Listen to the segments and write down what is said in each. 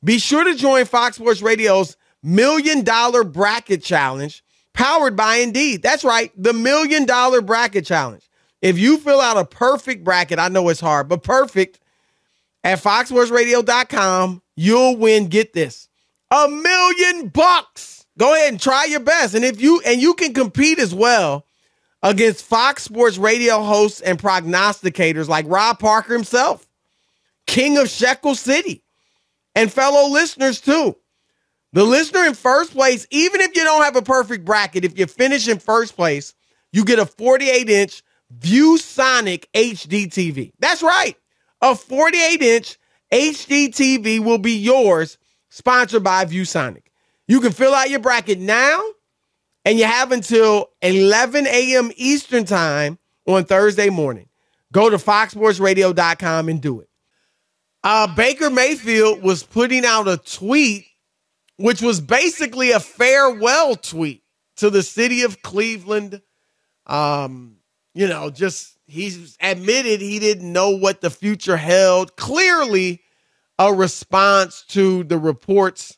Be sure to join Fox Sports Radio's $1 Million Bracket Challenge, powered by Indeed. That's right, the $1 Million Bracket Challenge. If you fill out a perfect bracket, I know it's hard, but perfect, at foxsportsradio.com, you'll win, get this, $1 million. Go ahead and try your best. And you can compete as well against Fox Sports Radio hosts and prognosticators like Rob Parker himself, King of Shekel City, and fellow listeners too. The listener in first place, even if you don't have a perfect bracket, if you finish in first place, you get a 48-inch ViewSonic HD TV. That's right. A 48-inch HD TV will be yours, sponsored by ViewSonic. You can fill out your bracket now, and you have until 11 a.m. Eastern time on Thursday morning. Go to foxsportsradio.com and do it. Baker Mayfield was putting out a tweet, which was basically a farewell tweet to the city of Cleveland. He's admitted he didn't know what the future held. Clearly a response to the reports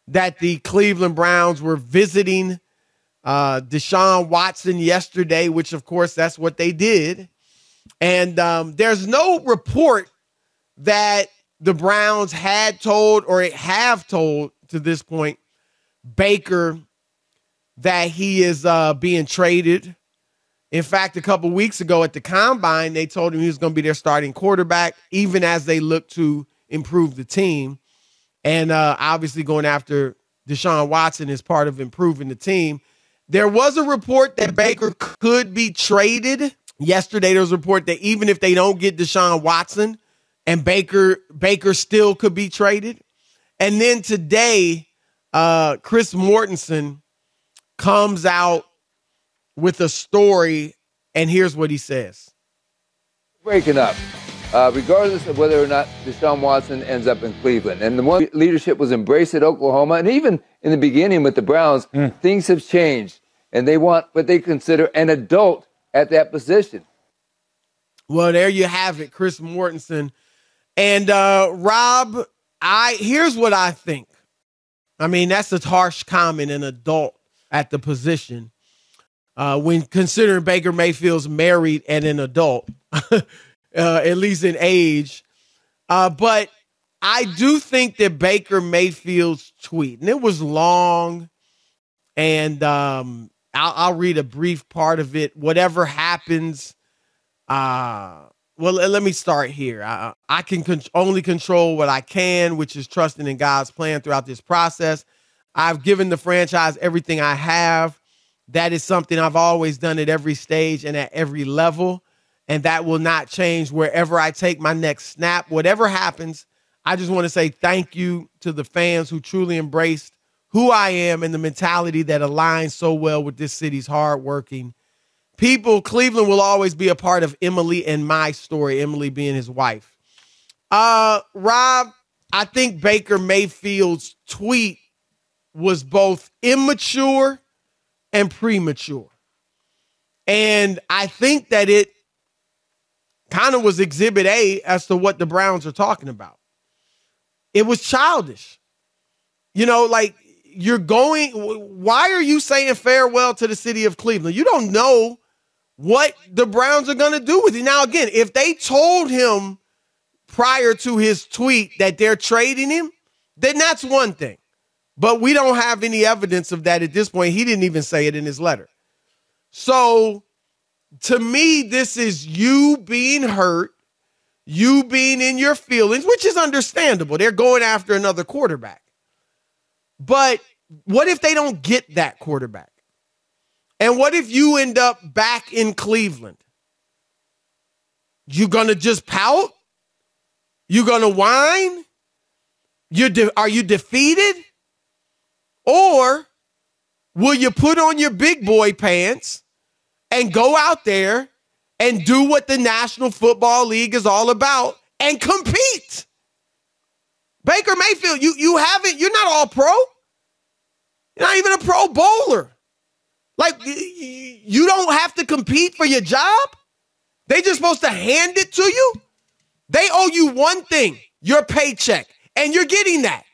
that the Cleveland Browns were visiting Deshaun Watson yesterday, which, of course, that's what they did. And there's no report that the Browns had told or have told to this point Baker that he is being traded. In fact, a couple weeks ago at the Combine, they told him he was going to be their starting quarterback, even as they look to improve the team. And obviously going after Deshaun Watson is part of improving the team. There was a report that Baker could be traded. Yesterday, there was a report that even if they don't get Deshaun Watson, and Baker still could be traded. And then today, Chris Mortensen comes out with a story, and here's what he says. Breaking up, regardless of whether or not Deshaun Watson ends up in Cleveland. And the one leadership was embraced at Oklahoma, and even in the beginning with the Browns, things have changed, and they want what they consider an adult at that position. Well, there you have it, Chris Mortensen. And Rob, here's what I think. I mean, that's a harsh comment, an adult at the position. When considering Baker Mayfield's married and an adult, at least in age. But I do think that Baker Mayfield's tweet, and it was long, and I'll read a brief part of it. Whatever happens, well, let me start here. I can only control what I can, which is trusting in God's plan throughout this process. I've given the franchise everything I have. That is something I've always done at every stage and at every level, and that will not change wherever I take my next snap. Whatever happens, I just want to say thank you to the fans who truly embraced who I am and the mentality that aligns so well with this city's hardworking people. Cleveland will always be a part of Emily and my story, Emily being his wife. Rob, I think Baker Mayfield's tweet was both immature and premature. And I think that it kind of was exhibit A as to what the Browns are talking about. It was childish. Like why are you saying farewell to the city of Cleveland? You don't know what the Browns are going to do with it. Now, again, if they told him prior to his tweet that they're trading him, then that's one thing. But we don't have any evidence of that at this point. He didn't even say it in his letter. So to me, this is you being hurt, you being in your feelings, which is understandable. They're going after another quarterback. But what if they don't get that quarterback? And what if you end up back in Cleveland? You going to just pout? You going to whine? Are you defeated? Or will you put on your big boy pants and go out there and do what the National Football League is all about and compete? Baker Mayfield, you're not all pro. You're not even a pro bowler. Like, you don't have to compete for your job. They just supposed to hand it to you. They owe you one thing, your paycheck, and you're getting that.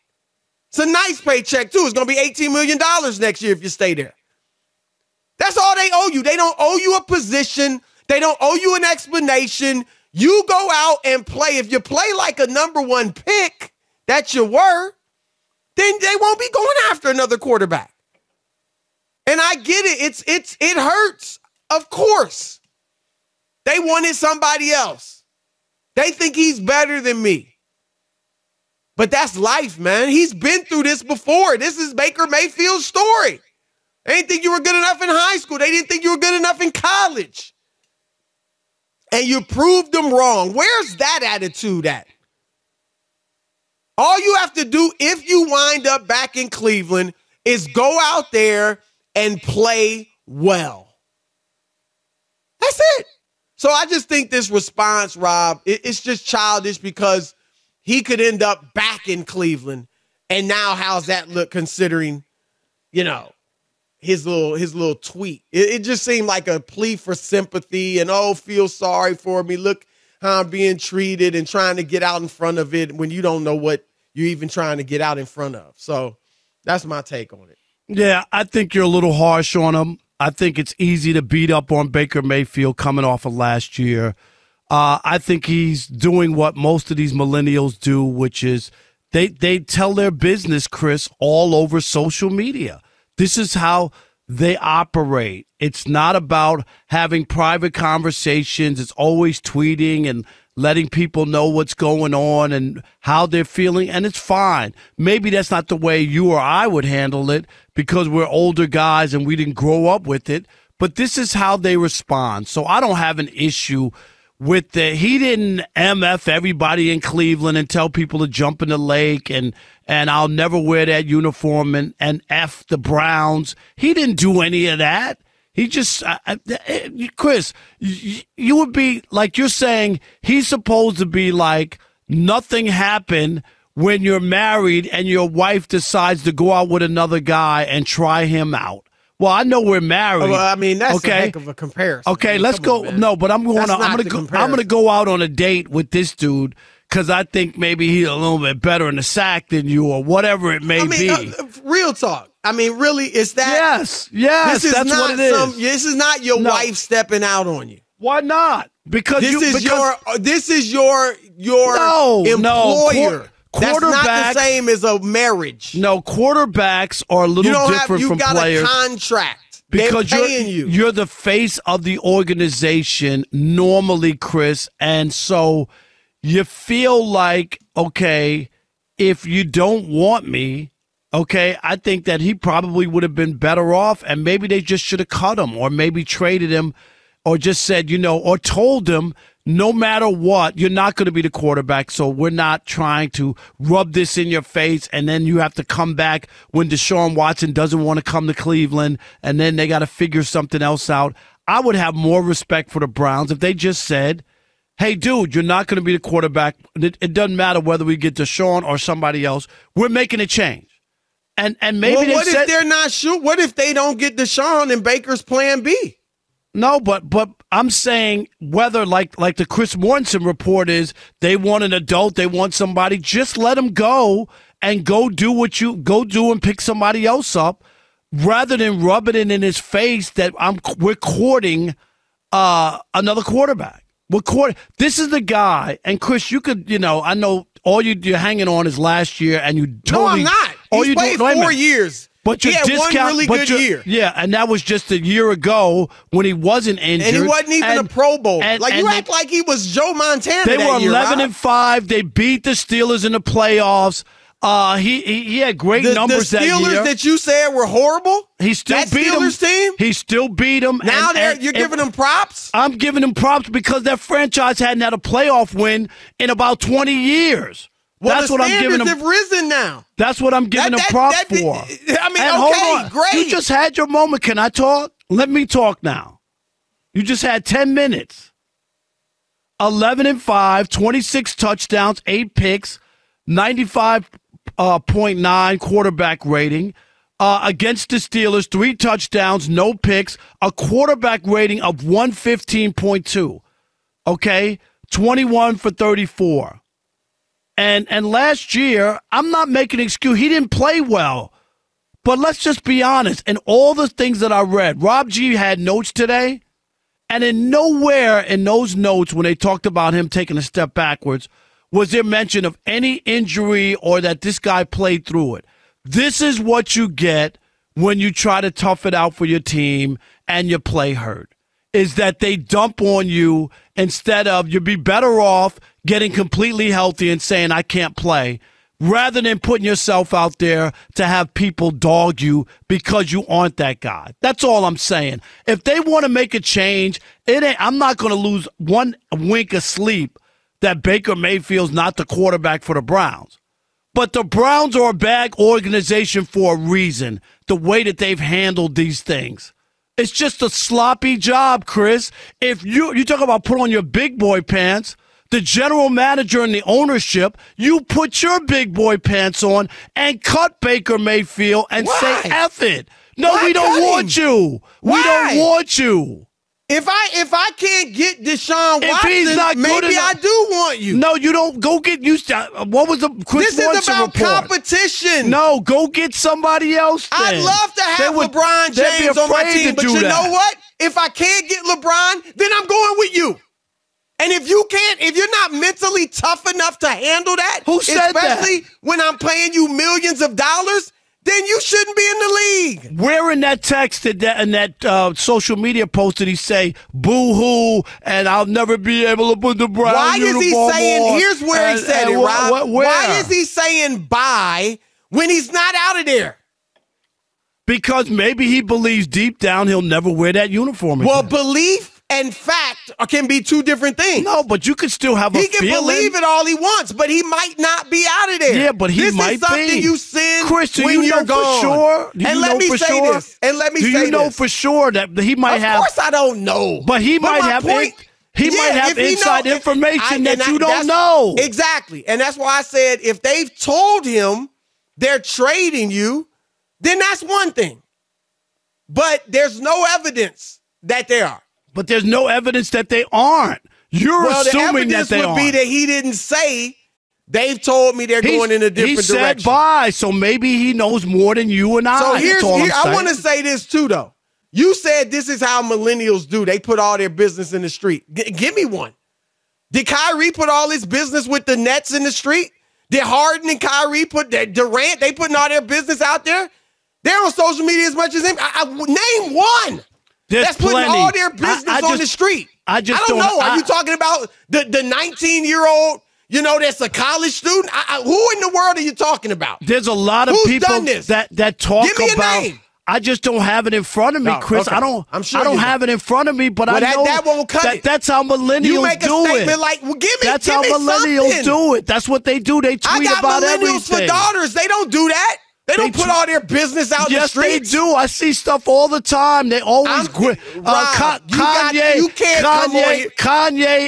It's a nice paycheck, too. It's going to be $18 million next year if you stay there. That's all they owe you. They don't owe you a position. They don't owe you an explanation. You go out and play. If you play like a number one pick that you were, then they won't be going after another quarterback. And I get it. It hurts. Of course. They wanted somebody else. They think he's better than me. But that's life, man. He's been through this before. This is Baker Mayfield's story. They didn't think you were good enough in high school. They didn't think you were good enough in college. And you proved them wrong. Where's that attitude at? All you have to do if you wind up back in Cleveland is go out there and play well. That's it. So I just think this response, Rob, it's just childish because he could end up back in Cleveland. And now how's that look considering, his little tweet? It just seemed like a plea for sympathy and, feel sorry for me. Look how I'm being treated and trying to get out in front of it when you don't know what you're even trying to get out in front of. So that's my take on it. Yeah, I think you're a little harsh on him. I think it's easy to beat up on Baker Mayfield coming off of last year. I think he's doing what most of these millennials do, which is they tell their business, Chris, all over social media. This is how they operate. It's not about having private conversations. It's always tweeting and letting people know what's going on and how they're feeling, and it's fine. Maybe that's not the way you or I would handle it because we're older guys and we didn't grow up with it, but this is how they respond. So I don't have an issue with he didn't MF everybody in Cleveland and tell people to jump in the lake and I'll never wear that uniform and F the Browns. He didn't do any of that. He just, Chris, you would be like you're saying he's supposed to be like nothing happened when you're married and your wife decides to go out with another guy and try him out. Well, I know we're married. Well, I mean, that's a heck of a comparison. Okay, man. let's go. No, but I'm going to go out on a date with this dude because I think maybe he's a little bit better in the sack than you or whatever it may be. Real talk. I mean, really, is that? Yes, that's what it is. This is not your wife stepping out on you. Why not? Because this is your employer. That's not the same as a marriage. No, quarterbacks are a little different from players. You've got a contract. Because they're paying you. You're the face of the organization normally, Chris, and so you feel like, okay, if you don't want me, okay, I think that he probably would have been better off, and maybe they just should have cut him or maybe traded him or just said, or told him, no matter what, you're not going to be the quarterback, so we're not trying to rub this in your face, and then you have to come back when Deshaun Watson doesn't want to come to Cleveland, and then they got to figure something else out. I would have more respect for the Browns if they just said, hey, dude, you're not going to be the quarterback. It doesn't matter whether we get Deshaun or somebody else. We're making a change. And maybe if they're not sure? What if they don't get Deshaun and Baker's plan B? No, but I'm saying whether like the Chris Mortensen report is they want an adult, they want somebody, just let them go and go do and pick somebody else up rather than rub it in his face that we're courting another quarterback. This is the guy, and Chris, you could, I know all you're hanging on is last year, and you totally. No, I'm not. He's played 4 years. But he had one really good year. Yeah, and that was just a year ago when he wasn't injured. And he wasn't even a Pro Bowl. You act like he was Joe Montana. They were 11-5. They beat the Steelers in the playoffs. He had great numbers that year. The Steelers that you said were horrible? He still beat them. Steelers team? He still beat them. Now you're giving them props? I'm giving them props because that franchise hadn't had a playoff win in about 20 years. Well, that's what I'm giving them. Have risen now. That's what I'm giving them props for. I mean, hold on. Great. You just had your moment. Can I talk? Let me talk now. You just had 10 minutes. 11-5, 26 touchdowns, 8 picks, 95.9 quarterback rating. Against the Steelers, 3 touchdowns, no picks, a quarterback rating of 115.2. Okay? 21 for 34. And last year, I'm not making an excuse. He didn't play well. But let's just be honest. In all the things that I read, Rob G had notes today, and in nowhere in those notes when they talked about him taking a step backwards was there mention of any injury or that this guy played through it. This is what you get when you try to tough it out for your team and you play hurt, is that they dump on you instead of you'd be better off getting completely healthy and saying, I can't play, rather than putting yourself out there to have people dog you because you aren't that guy. That's all I'm saying. If they want to make a change, I'm not going to lose one wink of sleep that Baker Mayfield's not the quarterback for the Browns. But the Browns are a bad organization for a reason, the way that they've handled these things. It's just a sloppy job, Chris. If you talk about put on your big boy pants, the general manager and the ownership, you put your big boy pants on and cut Baker Mayfield and say F it. No, we don't want you. We don't want you. If I can't get Deshaun Watson, he's not good maybe enough, I do want you. No, you don't. Go get used to. What was the Chris This Watson is about report? competition. No, go get somebody else then. I'd love to have LeBron James on my team, but you know what? If I can't get LeBron, then I'm going with you. And if you're not mentally tough enough to handle that, who said especially when I'm paying you millions of dollars, then you shouldn't be in the league. Where in that text in that social media post did he say boo-hoo and I'll never be able to put the Browns Why is he saying, on, here's where he said it, Rob. Where? Why is he saying bye when he's not out of there? Because maybe he believes deep down he'll never wear that uniform again. Well, belief and fact can be two different things. No, but you could still have a feeling. He can believe it all he wants, but he might not be out of there. Yeah, but he might be. This is something you send Chris, when you're gone. For sure? And let me say this. And let me say this. Do you know for sure that he might have? Of course I don't know. But he might have. He might have inside information that you don't know. Exactly. And that's why I said if they've told him they're trading you, then that's one thing. But there's no evidence that they are. But there's no evidence that they aren't. You're assuming that they aren't. The evidence would be that he didn't say, they've told me they're going in a different direction. He said bye, so maybe he knows more than you and I. So I want to say this too, though. You said this is how millennials do. They put all their business in the street. Give me one. Did Kyrie put all his business with the Nets in the street? Did Harden and Kyrie put Durant, they putting all their business out there? They're on social media as much as him. Name one. That's putting all their business on the street. I don't know. Are you talking about the 19-year-old, that's a college student? Who in the world are you talking about? There's a lot of people that talk Give me a about. name. I just don't have it in front of me, Chris. Okay. I don't have it in front of me, but I know that won't cut it. That's how millennials do it. You make a statement like, well, that's how millennials do it. That's what they do. They tweet about everything. I got millennials for daughters. They don't do that. They don't put all their business out in the streets. Yes, they do. I see stuff all the time. They always Kanye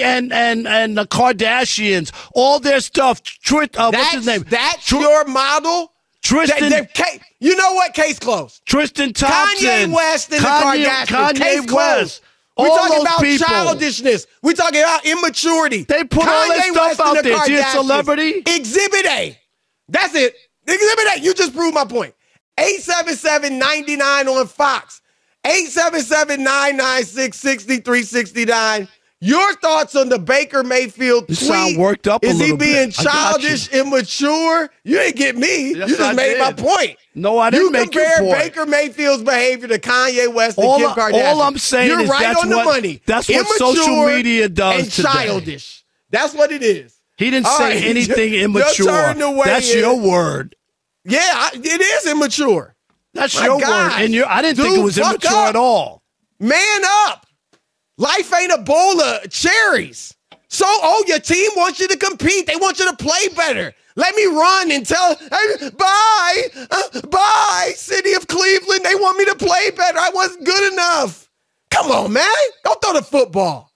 and the Kardashians, all their stuff. What's his name? That's your model? Tristan. You know what? Case closed. Tristan Thompson. Kanye West and the Kardashians. Case closed. We're talking about childishness. We're talking about immaturity. They put all that stuff out there. Is he a celebrity? Exhibit A. That's it. Exhibit A. You just proved my point. 877-99 on Fox. 877-996-6369. Your thoughts on the Baker Mayfield tweet? You sound worked up a little bit. Is he being childish, immature? You didn't get me. Yes, you just made my point. No, I didn't make your point. You compare Baker Mayfield's behavior to Kanye West and Kim Kardashian. All I'm saying is right on the money. That's what social media does and childish. That's what it is. He didn't say anything immature. That's your word. Yeah, it is immature. That's your word. And I didn't think it was immature at all. Man up. Life ain't a bowl of cherries. So, your team wants you to compete. They want you to play better. Let me run and tell, bye, City of Cleveland. They want me to play better. I wasn't good enough. Come on, man. Don't throw the football.